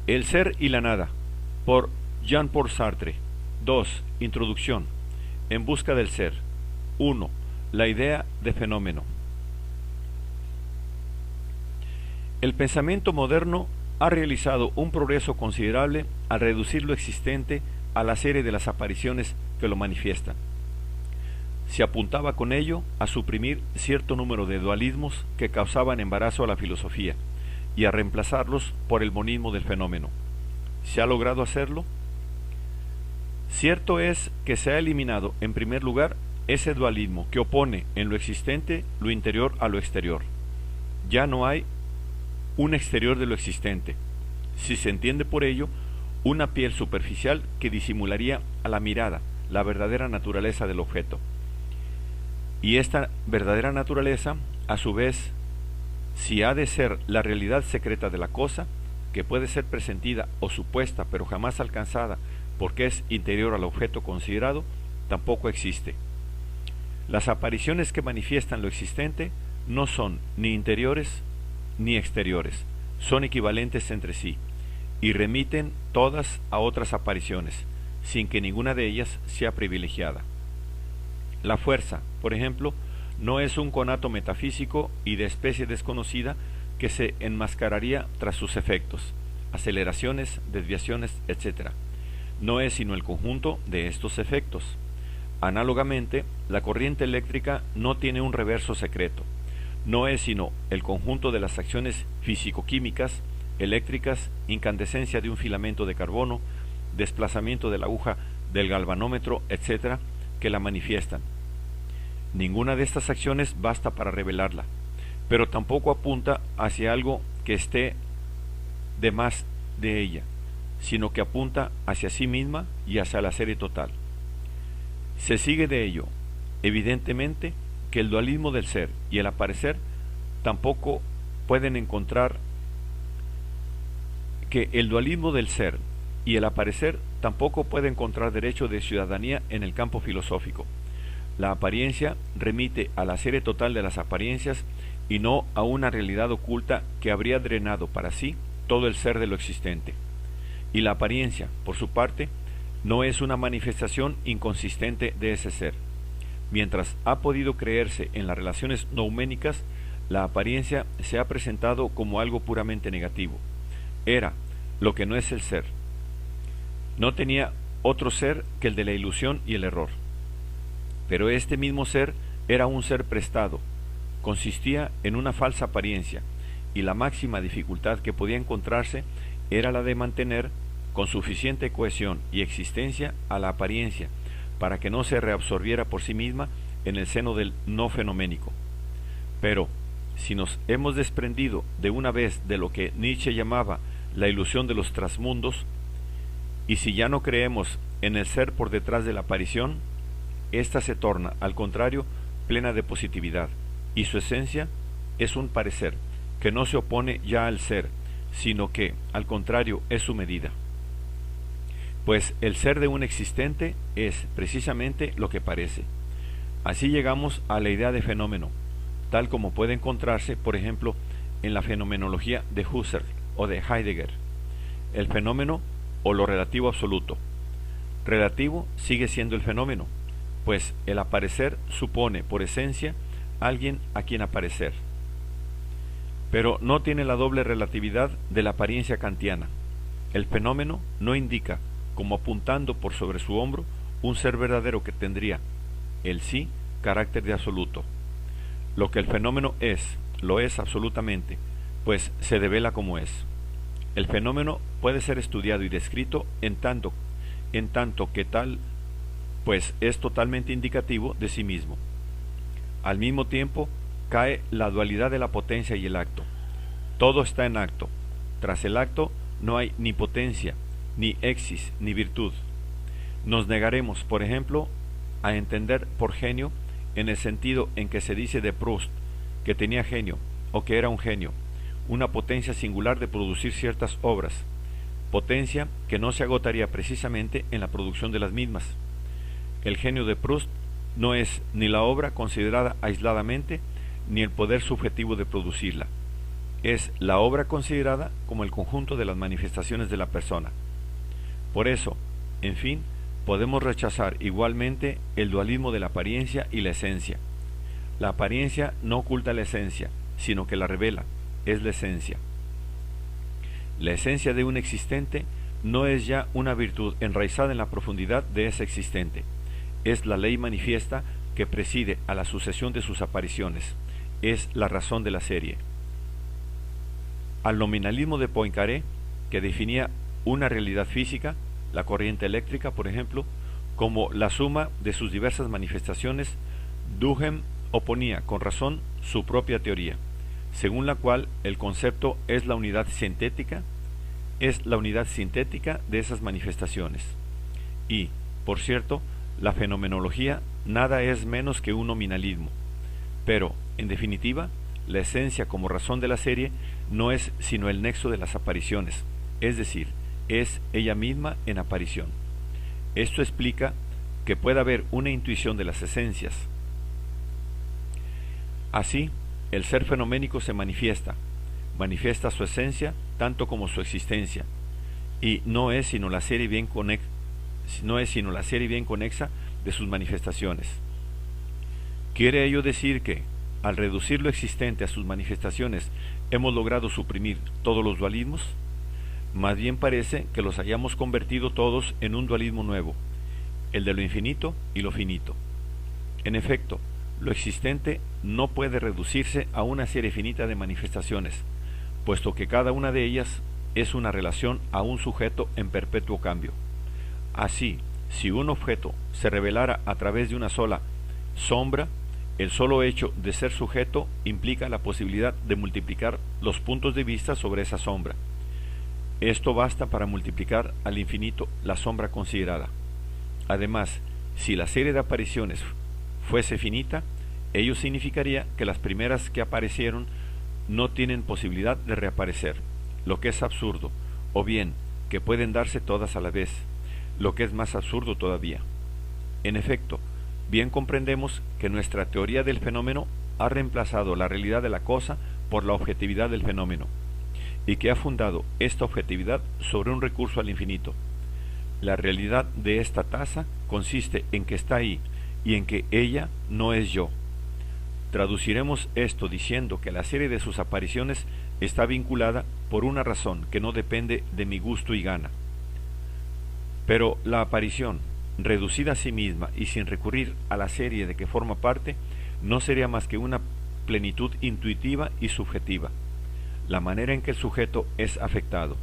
El ser y la nada, por Jean-Paul Sartre. 2. Introducción. En busca del ser. 1. La idea de fenómeno. El pensamiento moderno ha realizado un progreso considerable al reducir lo existente a la serie de las apariciones que lo manifiestan. Se apuntaba con ello a suprimir cierto número de dualismos que causaban embarazo a la filosofía y a reemplazarlos por el monismo del fenómeno. ¿Se ha logrado hacerlo? Cierto es que se ha eliminado, en primer lugar, ese dualismo que opone en lo existente lo interior a lo exterior. Ya no hay un exterior de lo existente, si se entiende por ello una piel superficial que disimularía a la mirada la verdadera naturaleza del objeto. Y esta verdadera naturaleza, a su vez, si ha de ser la realidad secreta de la cosa, que puede ser presentida o supuesta pero jamás alcanzada porque es interior al objeto considerado, tampoco existe. Las apariciones que manifiestan lo existente no son ni interiores ni exteriores, son equivalentes entre sí y remiten todas a otras apariciones, sin que ninguna de ellas sea privilegiada. La fuerza, por ejemplo, no es un conato metafísico y de especie desconocida que se enmascararía tras sus efectos, aceleraciones, desviaciones, etc. No es sino el conjunto de estos efectos. Análogamente, la corriente eléctrica no tiene un reverso secreto. No es sino el conjunto de las acciones físico-químicas, eléctricas, incandescencia de un filamento de carbono, desplazamiento de la aguja del galvanómetro, etc., que la manifiestan. Ninguna de estas acciones basta para revelarla, pero tampoco apunta hacia algo que esté de más de ella, sino que apunta hacia sí misma y hacia la serie total. Se sigue de ello, evidentemente, que el dualismo del ser y el aparecer tampoco pueden encontrar derecho de ciudadanía en el campo filosófico. La apariencia remite a la serie total de las apariencias y no a una realidad oculta que habría drenado para sí todo el ser de lo existente. Y la apariencia, por su parte, no es una manifestación inconsistente de ese ser. Mientras ha podido creerse en las relaciones nouménicas, la apariencia se ha presentado como algo puramente negativo. Era lo que no es el ser. No tenía otro ser que el de la ilusión y el error. Pero este mismo ser era un ser prestado, consistía en una falsa apariencia, y la máxima dificultad que podía encontrarse era la de mantener con suficiente cohesión y existencia a la apariencia, para que no se reabsorbiera por sí misma en el seno del no fenoménico. Pero, si nos hemos desprendido de una vez de lo que Nietzsche llamaba la ilusión de los trasmundos, y si ya no creemos en el ser por detrás de la aparición, ésta se torna, al contrario, plena de positividad, y su esencia es un parecer que no se opone ya al ser, sino que, al contrario, es su medida. Pues el ser de un existente es precisamente lo que parece. Así llegamos a la idea de fenómeno, tal como puede encontrarse, por ejemplo, en la fenomenología de Husserl o de Heidegger. El fenómeno o lo relativo absoluto. Relativo sigue siendo el fenómeno, pues el aparecer supone, por esencia, alguien a quien aparecer. Pero no tiene la doble relatividad de la apariencia kantiana. El fenómeno no indica, como apuntando por sobre su hombro, un ser verdadero que tendría, el sí, carácter de absoluto. Lo que el fenómeno es, lo es absolutamente, pues se devela como es. El fenómeno puede ser estudiado y descrito en tanto que tal, pues es totalmente indicativo de sí mismo. Al mismo tiempo, cae la dualidad de la potencia y el acto. Todo está en acto. Tras el acto no hay ni potencia, ni exis, ni virtud. Nos negaremos, por ejemplo, a entender por genio en el sentido en que se dice de Proust que tenía genio o que era un genio, una potencia singular de producir ciertas obras, potencia que no se agotaría precisamente en la producción de las mismas. El genio de Proust no es ni la obra considerada aisladamente, ni el poder subjetivo de producirla. es la obra considerada como el conjunto de las manifestaciones de la persona. Por eso, en fin, podemos rechazar igualmente el dualismo de la apariencia y la esencia. La apariencia no oculta la esencia, sino que la revela, es la esencia. La esencia de un existente no es ya una virtud enraizada en la profundidad de ese existente, es la ley manifiesta que preside a la sucesión de sus apariciones, es la razón de la serie. Al nominalismo de Poincaré, que definía una realidad física, la corriente eléctrica, por ejemplo, como la suma de sus diversas manifestaciones, Duhem oponía con razón su propia teoría, según la cual el concepto es la unidad sintética de esas manifestaciones. Y, por cierto, la fenomenología nada es menos que un nominalismo. Pero, en definitiva, la esencia como razón de la serie no es sino el nexo de las apariciones, es decir, es ella misma en aparición. Esto explica que pueda haber una intuición de las esencias. Así, el ser fenoménico se manifiesta su esencia tanto como su existencia, y no es sino la serie bien conexa de sus manifestaciones. ¿Quiere ello decir que, al reducir lo existente a sus manifestaciones, hemos logrado suprimir todos los dualismos? Más bien parece que los hayamos convertido todos en un dualismo nuevo, el de lo infinito y lo finito. En efecto, lo existente no puede reducirse a una serie finita de manifestaciones, puesto que cada una de ellas es una relación a un sujeto en perpetuo cambio. Así, si un objeto se revelara a través de una sola sombra, el solo hecho de ser sujeto implica la posibilidad de multiplicar los puntos de vista sobre esa sombra. Esto basta para multiplicar al infinito la sombra considerada. Además, si la serie de apariciones fuese finita, ello significaría que las primeras que aparecieron no tienen posibilidad de reaparecer, lo que es absurdo, o bien que pueden darse todas a la vez, lo que es más absurdo todavía. En efecto, bien comprendemos que nuestra teoría del fenómeno ha reemplazado la realidad de la cosa por la objetividad del fenómeno, y que ha fundado esta objetividad sobre un recurso al infinito. La realidad de esta taza consiste en que está ahí y en que ella no es yo. Traduciremos esto diciendo que la serie de sus apariciones está vinculada por una razón que no depende de mi gusto y gana. Pero la aparición, reducida a sí misma y sin recurrir a la serie de que forma parte, no sería más que una plenitud intuitiva y subjetiva, la manera en que el sujeto es afectado.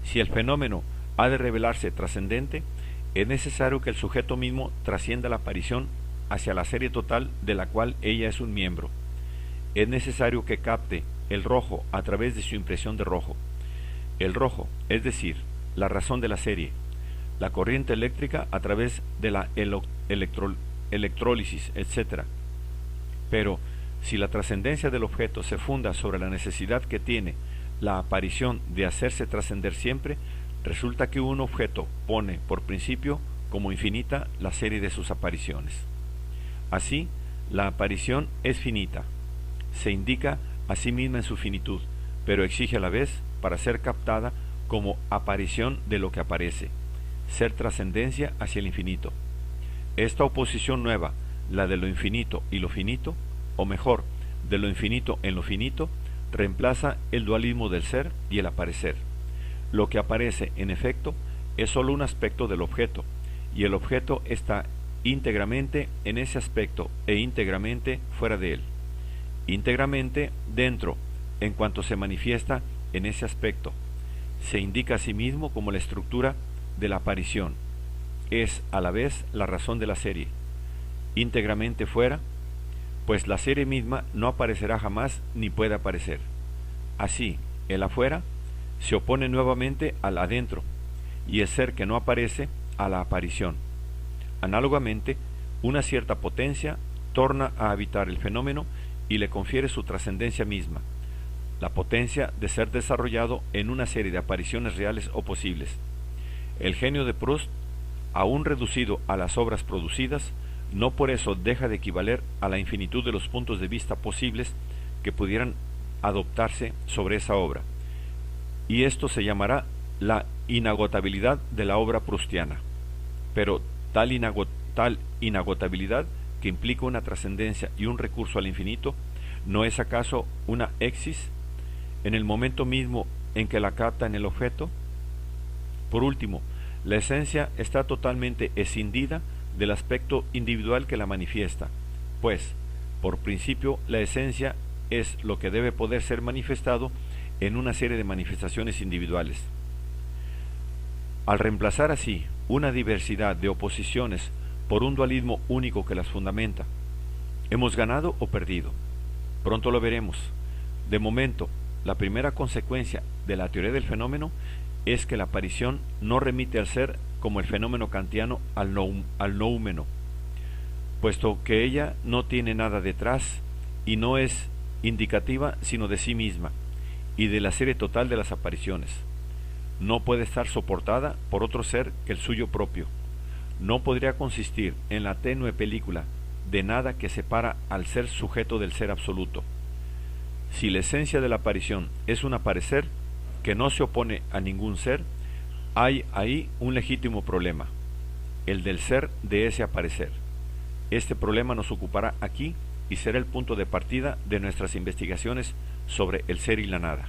Si el fenómeno ha de revelarse trascendente, es necesario que el sujeto mismo trascienda la aparición hacia la serie total de la cual ella es un miembro. Es necesario que capte el rojo a través de su impresión de rojo. El rojo, es decir, la razón de la serie, la corriente eléctrica a través de la electrólisis, etc. Pero, si la trascendencia del objeto se funda sobre la necesidad que tiene la aparición de hacerse trascender siempre, resulta que un objeto pone por principio como infinita la serie de sus apariciones. Así, la aparición es finita, se indica a sí misma en su finitud, pero exige a la vez, para ser captada, como aparición de lo que aparece, ser trascendencia hacia el infinito. Esta oposición nueva, la de lo infinito y lo finito, o mejor, de lo infinito en lo finito, reemplaza el dualismo del ser y el aparecer. Lo que aparece, en efecto, es sólo un aspecto del objeto, y el objeto está íntegramente en ese aspecto e íntegramente fuera de él. Íntegramente dentro, en cuanto se manifiesta en ese aspecto. Se indica a sí mismo como la estructura de la aparición. Es a la vez la razón de la serie. Íntegramente fuera, pues la serie misma no aparecerá jamás ni puede aparecer. Así, el afuera se opone nuevamente al adentro, y el ser que no aparece a la aparición. Análogamente, una cierta potencia torna a habitar el fenómeno y le confiere su trascendencia misma, la potencia de ser desarrollado en una serie de apariciones reales o posibles. El genio de Proust, aún reducido a las obras producidas, no por eso deja de equivaler a la infinitud de los puntos de vista posibles que pudieran adoptarse sobre esa obra, y esto se llamará la inagotabilidad de la obra proustiana. Pero tal inagotabilidad, que implica una trascendencia y un recurso al infinito, ¿no es acaso una exis en el momento mismo en que la capta en el objeto? Por último, la esencia está totalmente escindida del aspecto individual que la manifiesta, pues, por principio, la esencia es lo que debe poder ser manifestado en una serie de manifestaciones individuales. Al reemplazar así una diversidad de oposiciones por un dualismo único que las fundamenta, ¿hemos ganado o perdido? Pronto lo veremos. De momento, la primera consecuencia de la teoría del fenómeno es que la aparición no remite al ser como el fenómeno kantiano al noúmeno, puesto que ella no tiene nada detrás y no es indicativa sino de sí misma y de la serie total de las apariciones. No puede estar soportada por otro ser que el suyo propio. No podría consistir en la tenue película de nada que separa al ser sujeto del ser absoluto. Si la esencia de la aparición es un aparecer que no se opone a ningún ser, hay ahí un legítimo problema, el del ser de ese aparecer. Este problema nos ocupará aquí y será el punto de partida de nuestras investigaciones sobre el ser y la nada.